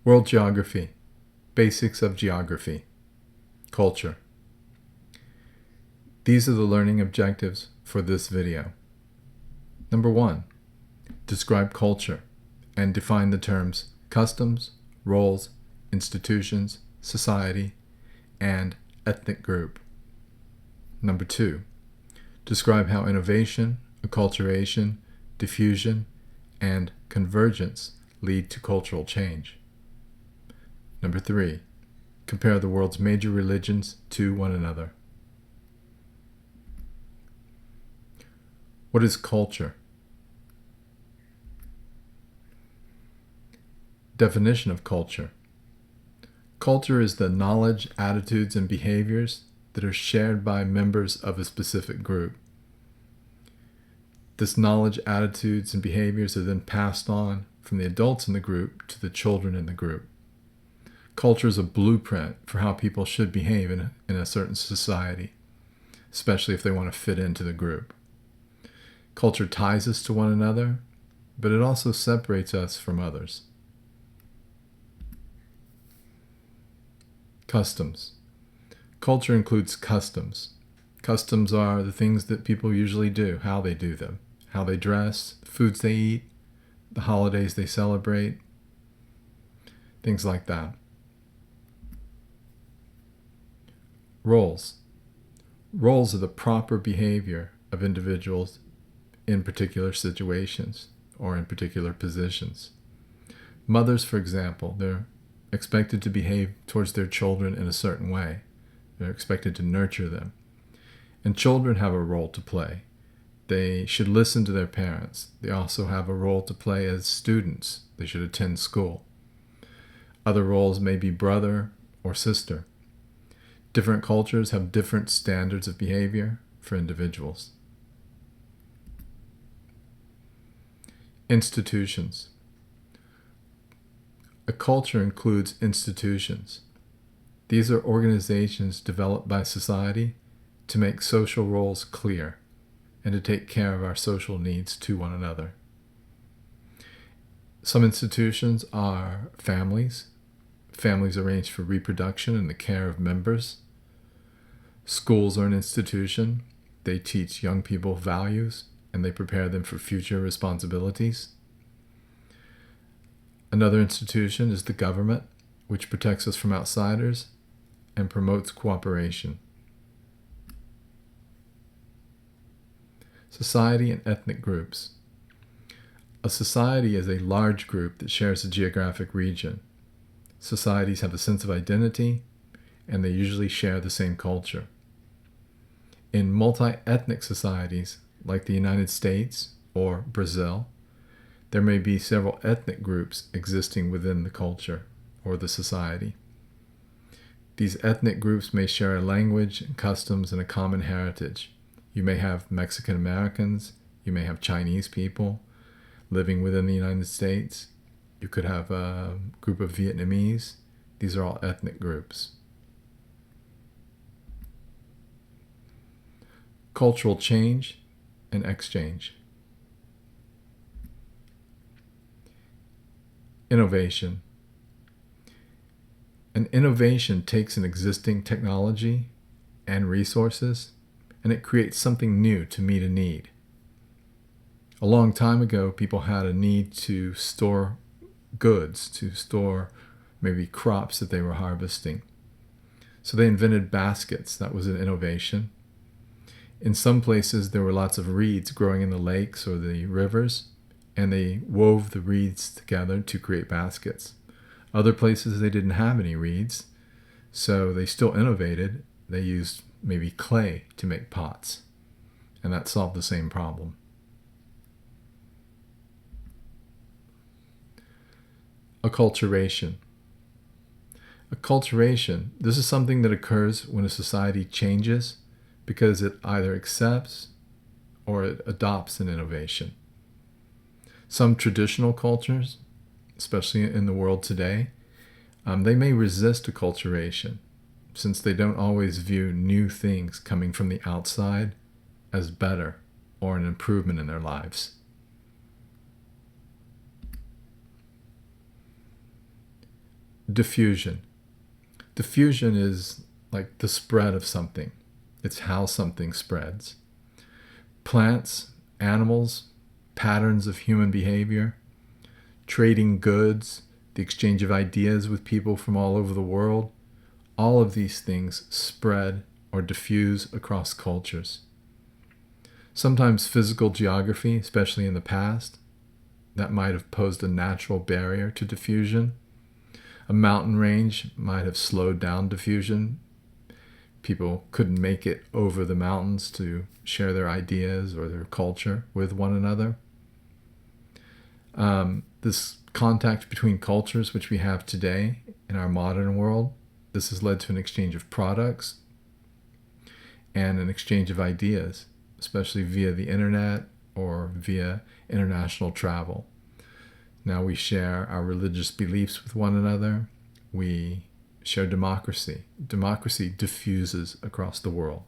World Geography. Basics of Geography. Culture. These are the learning objectives for this video. Number 1. Describe culture and define the terms customs, roles, institutions, society, and ethnic group. Number 2. Describe how innovation, acculturation, diffusion, and convergence lead to cultural change. Number 3. Compare the world's major religions to one another. What is culture? Definition of culture. Culture is the knowledge, attitudes, and behaviors that are shared by members of a specific group. This knowledge, attitudes, and behaviors are then passed on from the adults in the group to the children in the group. Culture is a blueprint for how people should behave in a certain society, especially if they want to fit into the group. Culture ties us to one another, but it also separates us from others. Customs. Culture includes customs. Customs are the things that people usually do, how they do them, how they dress, foods they eat, the holidays they celebrate, things like that. Roles. Roles are the proper behavior of individuals in particular situations or in particular positions. Mothers, for example, they're expected to behave towards their children in a certain way. They're expected to nurture them. And children have a role to play. They should listen to their parents. They also have a role to play as students. They should attend school. Other roles may be brother or sister. Different cultures have different standards of behavior for individuals. Institutions. A culture includes institutions. These are organizations developed by society to make social roles clear and to take care of our social needs to one another. Some institutions are families. Families arrange for reproduction and the care of members. Schools are an institution. They teach young people values and they prepare them for future responsibilities. Another institution is the government, which protects us from outsiders and promotes cooperation. Society and ethnic groups. A society is a large group that shares a geographic region. Societies have a sense of identity, and they usually share the same culture. In multi-ethnic societies, like the United States or Brazil, there may be several ethnic groups existing within the culture or the society. These ethnic groups may share a language, customs, and a common heritage. You may have Mexican Americans, you may have Chinese people living within the United States. You could have a group of Vietnamese. These are all ethnic groups. Cultural change and exchange. Innovation. An innovation takes an existing technology and resources, and it creates something new to meet a need. A long time ago, people had a need to store goods, to store maybe crops that they were harvesting. So they invented baskets. That was an innovation. In some places, there were lots of reeds growing in the lakes or the rivers, and they wove the reeds together to create baskets. Other places, they didn't have any reeds, so they still innovated. They used maybe clay to make pots, and that solved the same problem. Acculturation. Acculturation, this is something that occurs when a society changes because it either accepts or it adopts an innovation. Some traditional cultures, especially in the world today, they may resist acculturation since they don't always view new things coming from the outside as better or an improvement in their lives. Diffusion. Diffusion is like the spread of something. It's how something spreads. Plants, animals, patterns of human behavior, trading goods, the exchange of ideas with people from all over the world, all of these things spread or diffuse across cultures. Sometimes physical geography, especially in the past, that might have posed a natural barrier to diffusion. A mountain range might have slowed down diffusion. People couldn't make it over the mountains to share their ideas or their culture with one another. This contact between cultures, which we have today in our modern world, this has led to an exchange of products and an exchange of ideas, especially via the internet or via international travel. Now we share our religious beliefs with one another. We share democracy. Democracy diffuses across the world.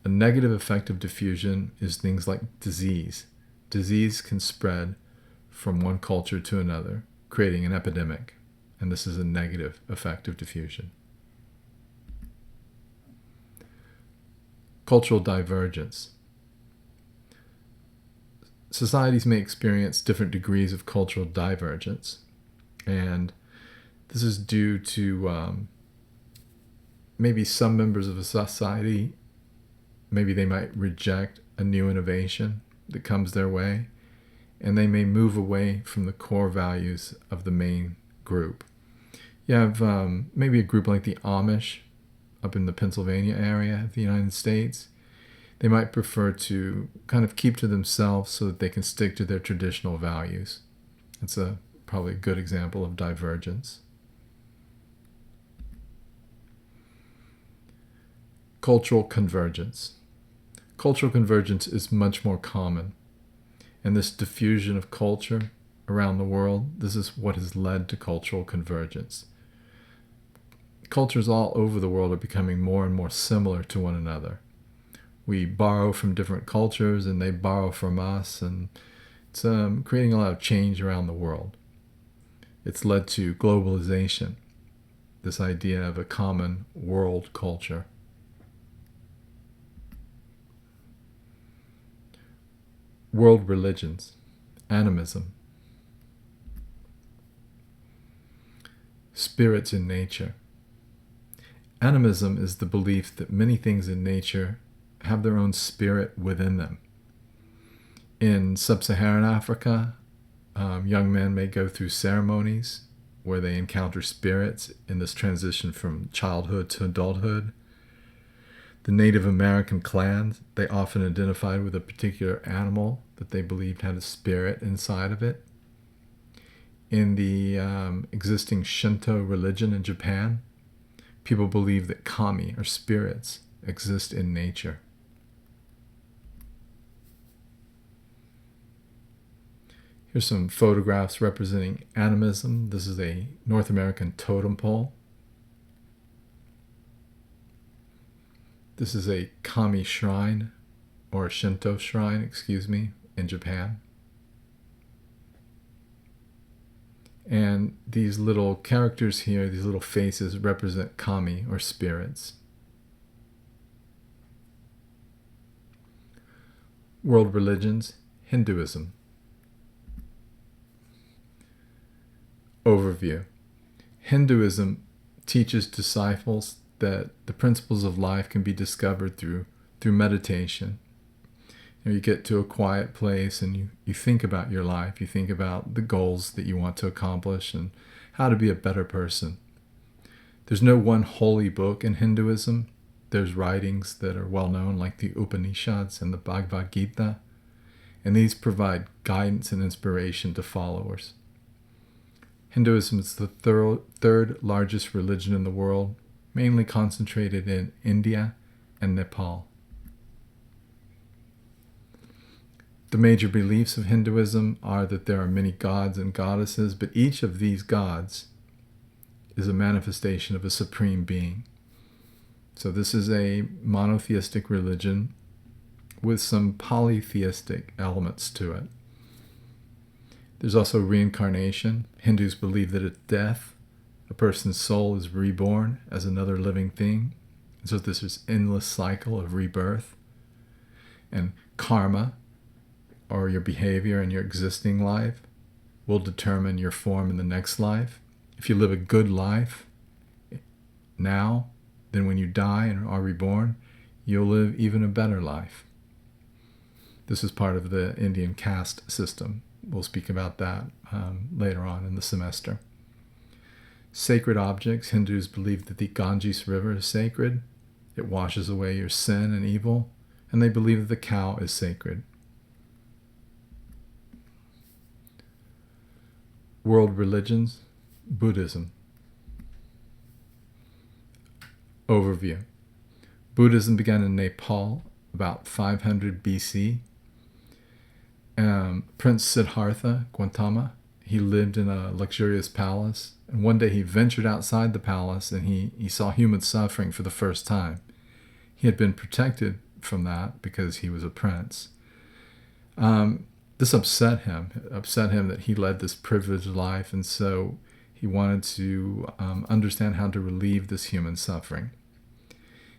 A negative effect of diffusion is things like disease. Disease can spread from one culture to another, creating an epidemic, and this is a negative effect of diffusion. Cultural divergence. Societies may experience different degrees of cultural divergence, and this is due to maybe some members of a society, maybe they might reject a new innovation that comes their way, and they may move away from the core values of the main group. You have maybe a group like the Amish up in the Pennsylvania area of the United States. They might prefer to kind of keep to themselves so that they can stick to their traditional values. It's probably a good example of divergence. Cultural convergence. Cultural convergence is much more common. And this diffusion of culture around the world, this is what has led to cultural convergence. Cultures all over the world are becoming more and more similar to one another. We borrow from different cultures and they borrow from us, and it's creating a lot of change around the world. It's led to globalization, this idea of a common world culture. World religions, animism. Spirits in nature. Animism is the belief that many things in nature have their own spirit within them. In sub-Saharan Africa, young men may go through ceremonies where they encounter spirits in this transition from childhood to adulthood. The Native American clans, they often identified with a particular animal that they believed had a spirit inside of it. In the existing Shinto religion in Japan, people believe that kami, or spirits, exist in nature. Here's some photographs representing animism. This is a North American totem pole. This is a kami shrine, or a Shinto shrine, in Japan. And these little characters here, these little faces, represent kami, or spirits. World religions, Hinduism. Overview. Hinduism teaches disciples that the principles of life can be discovered through meditation. You get to a quiet place and you think about your life. You think about the goals that you want to accomplish and how to be a better person. There's no one holy book in Hinduism. There's writings that are well known, like the Upanishads and the Bhagavad Gita, and these provide guidance and inspiration to followers. Hinduism is the third largest religion in the world, mainly concentrated in India and Nepal. The major beliefs of Hinduism are that there are many gods and goddesses, but each of these gods is a manifestation of a supreme being. So this is a monotheistic religion with some polytheistic elements to it. There's also reincarnation. Hindus believe that at death, A person's soul is reborn as another living thing. And so there's this endless cycle of rebirth. And karma, or your behavior in your existing life, will determine your form in the next life. If you live a good life now, then when you die and are reborn, you'll live even a better life. This is part of the Indian caste system. We'll speak about that later on in the semester. Sacred objects. Hindus believe that the Ganges River is sacred. It washes away your sin and evil. And they believe that the cow is sacred. World religions. Buddhism. Overview. Buddhism began in Nepal about 500 BC. Prince Siddhartha Gautama, he lived in a luxurious palace, and one day he ventured outside the palace and he saw human suffering for the first time. He had been protected from that because he was a prince. This upset him that he led this privileged life, and so he wanted to understand how to relieve this human suffering.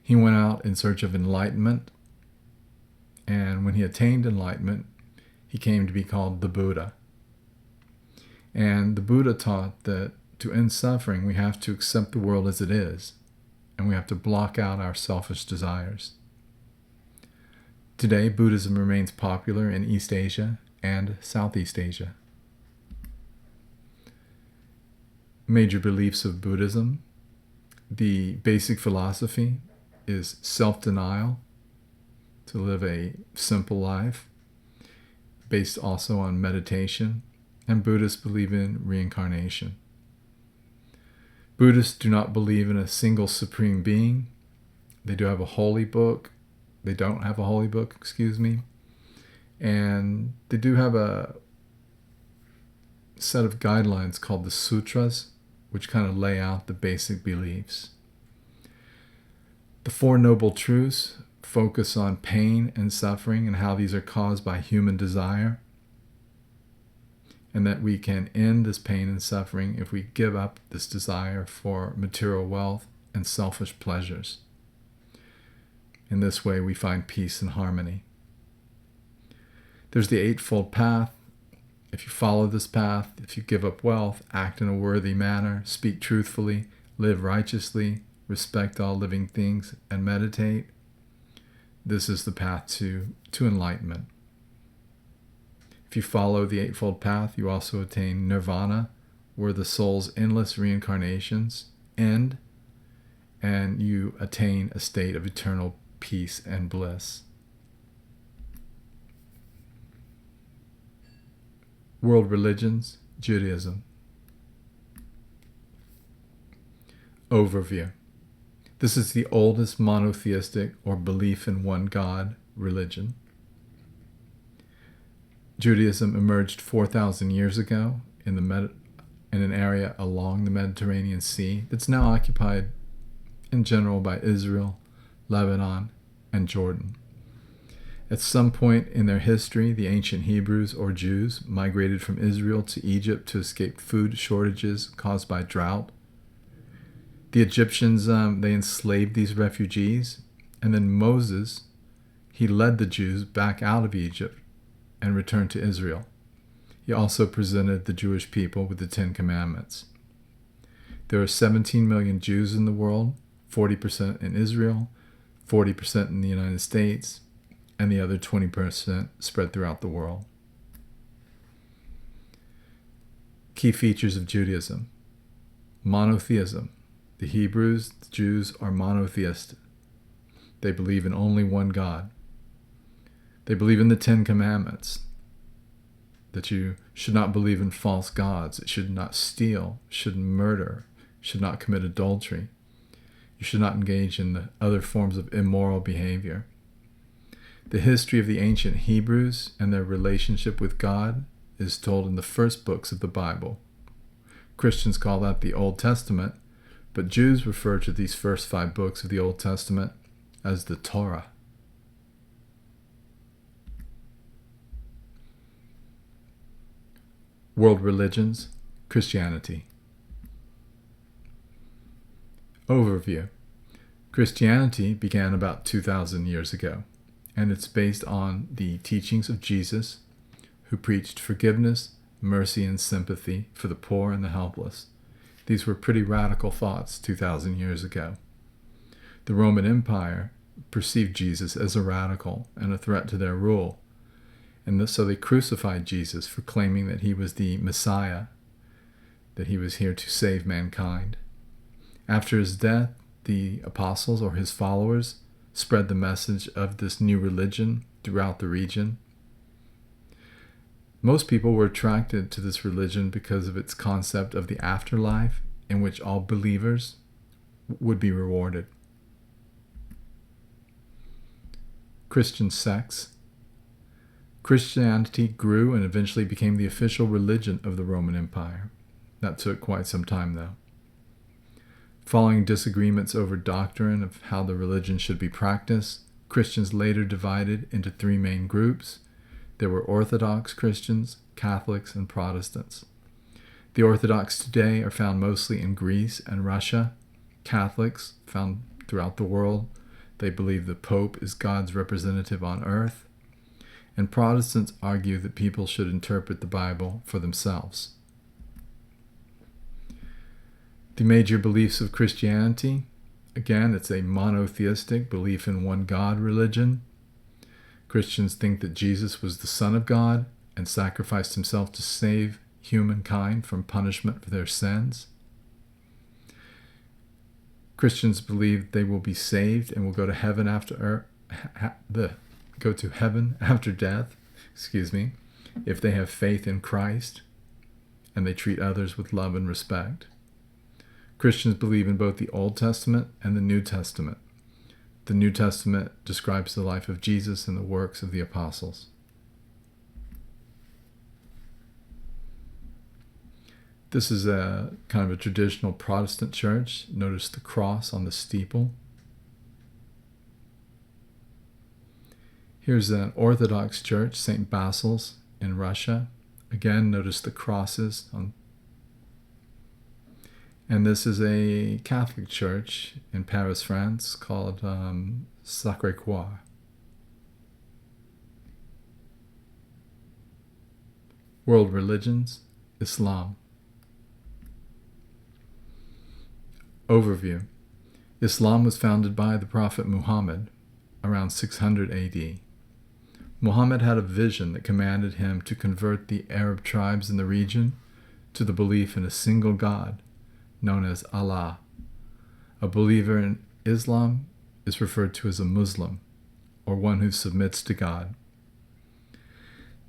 He went out in search of enlightenment, and when he attained enlightenment, he came to be called the Buddha. And the Buddha taught that to end suffering, we have to accept the world as it is, and we have to block out our selfish desires. Today, Buddhism remains popular in East Asia and Southeast Asia. Major beliefs of Buddhism. The basic philosophy is self-denial, to live a simple life, based also on meditation, and Buddhists believe in reincarnation. Buddhists do not believe in a single supreme being. They do have a holy book. They don't have a holy book, and they do have a set of guidelines called the sutras, which kind of lay out the basic beliefs. The Four Noble Truths focus on pain and suffering and how these are caused by human desire, and that we can end this pain and suffering if we give up this desire for material wealth and selfish pleasures. In this way, we find peace and harmony. There's the Eightfold Path. If you follow this path, if you give up wealth, act in a worthy manner, speak truthfully, live righteously, respect all living things, and meditate, this is the path to enlightenment. If you follow the Eightfold Path, you also attain nirvana, where the soul's endless reincarnations end, and you attain a state of eternal peace and bliss. World religions. Judaism. Overview. This is the oldest monotheistic or belief in one God religion. Judaism emerged 4,000 years ago in an area along the Mediterranean Sea that's now occupied in general by Israel, Lebanon, and Jordan. At some point in their history, the ancient Hebrews or Jews migrated from Israel to Egypt to escape food shortages caused by drought. The Egyptians, they enslaved these refugees, and then Moses, he led the Jews back out of Egypt and returned to Israel. He also presented the Jewish people with the Ten Commandments. There are 17 million Jews in the world, 40% in Israel, 40% in the United States, and the other 20% spread throughout the world. Key features of Judaism. Monotheism. The Hebrews, the Jews, are monotheistic. They believe in only one God. They believe in the Ten Commandments, that you should not believe in false gods, that you should not steal, shouldn't murder, should not commit adultery. You should not engage in the other forms of immoral behavior. The history of the ancient Hebrews and their relationship with God is told in the first books of the Bible. Christians call that the Old Testament, but Jews refer to these first 5 books of the Old Testament as the Torah. World religions. Christianity. Overview. Christianity began about 2,000 years ago, and it's based on the teachings of Jesus, who preached forgiveness, mercy, and sympathy for the poor and the helpless. These were pretty radical thoughts 2,000 years ago. The Roman Empire perceived Jesus as a radical and a threat to their rule, and so they crucified Jesus for claiming that he was the Messiah, that he was here to save mankind. After his death, the apostles or his followers spread the message of this new religion throughout the region. Most people were attracted to this religion because of its concept of the afterlife, in which all believers would be rewarded. Christian sects. Christianity grew and eventually became the official religion of the Roman Empire. That took quite some time, though. Following disagreements over doctrine of how the religion should be practiced, Christians later divided into three main groups. There were Orthodox Christians, Catholics, and Protestants. The Orthodox today are found mostly in Greece and Russia. Catholics, found throughout the world, they believe the Pope is God's representative on earth. And Protestants argue that people should interpret the Bible for themselves. The major beliefs of Christianity. Again, it's a monotheistic belief in one God religion. Christians think that Jesus was the Son of God and sacrificed himself to save humankind from punishment for their sins. Christians believe they will be saved and will go to heaven after death, if they have faith in Christ and they treat others with love and respect. Christians believe in both the Old Testament and the New Testament. The New Testament describes the life of Jesus and the works of the apostles. This is a kind of a traditional Protestant church. Notice the cross on the steeple. Here's an Orthodox church, St. Basil's in Russia. Again, notice the crosses on. And this is a Catholic church in Paris, France, called Sacré-Cœur. World religions, Islam. Overview. Islam was founded by the Prophet Muhammad around 600 AD. Muhammad had a vision that commanded him to convert the Arab tribes in the region to the belief in a single God, known as Allah. A believer in Islam is referred to as a Muslim, or one who submits to God.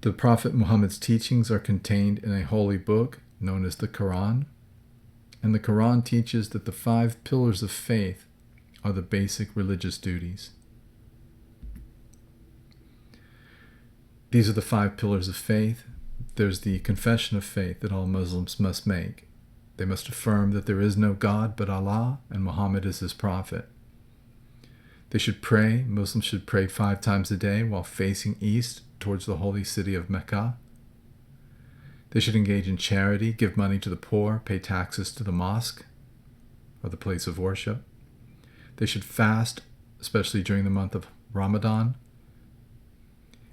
The Prophet Muhammad's teachings are contained in a holy book known as the Quran, and the Quran teaches that the 5 pillars of faith are the basic religious duties. These are the 5 pillars of faith. There's the confession of faith that all Muslims must make. They must affirm that there is no God but Allah, and Muhammad is his prophet. They should pray. Muslims should pray 5 times a day while facing east towards the holy city of Mecca. They should engage in charity, give money to the poor, pay taxes to the mosque, or the place of worship. They should fast, especially during the month of Ramadan.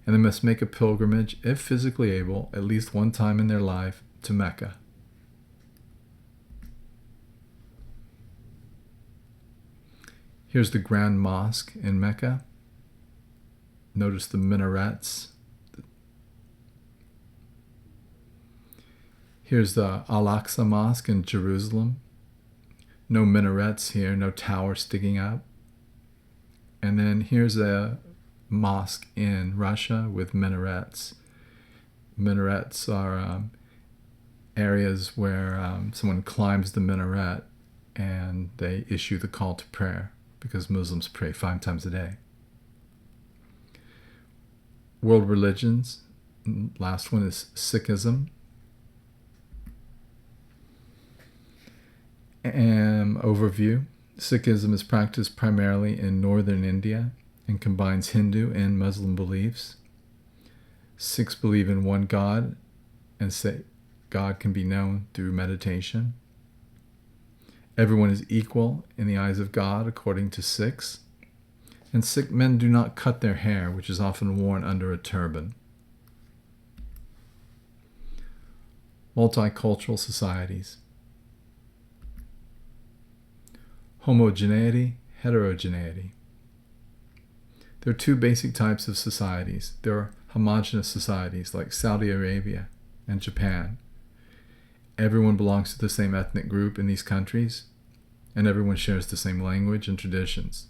And they must make a pilgrimage, if physically able, at least one time in their life, to Mecca. Here's the Grand Mosque in Mecca. Notice the minarets. Here's the Al-Aqsa Mosque in Jerusalem. No minarets here, no tower sticking up. And then here's a mosque in Russia with minarets. Minarets are areas where someone climbs the minaret and they issue the call to prayer, because Muslims pray 5 times a day. World religions. Last one is Sikhism. Overview. Sikhism is practiced primarily in northern India and combines Hindu and Muslim beliefs. Sikhs believe in one God and say God can be known through meditation. Everyone is equal in the eyes of God, according to Sikhs. And Sikh men do not cut their hair, which is often worn under a turban. Multicultural societies. Homogeneity, heterogeneity. There are two basic types of societies. There are homogeneous societies like Saudi Arabia and Japan. Everyone belongs to the same ethnic group in these countries, and everyone shares the same language and traditions.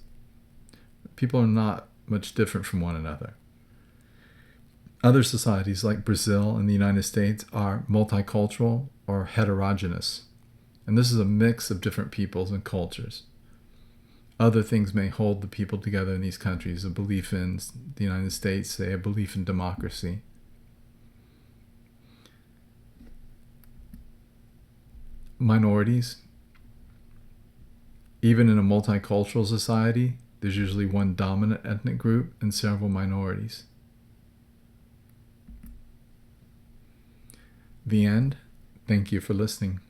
People are not much different from one another. Other societies like Brazil and the United States are multicultural or heterogeneous, and this is a mix of different peoples and cultures. Other things may hold the people together in these countries: a belief in the United States, say a belief in democracy. Minorities. Even in a multicultural society, there's usually one dominant ethnic group and several minorities. The end. Thank you for listening.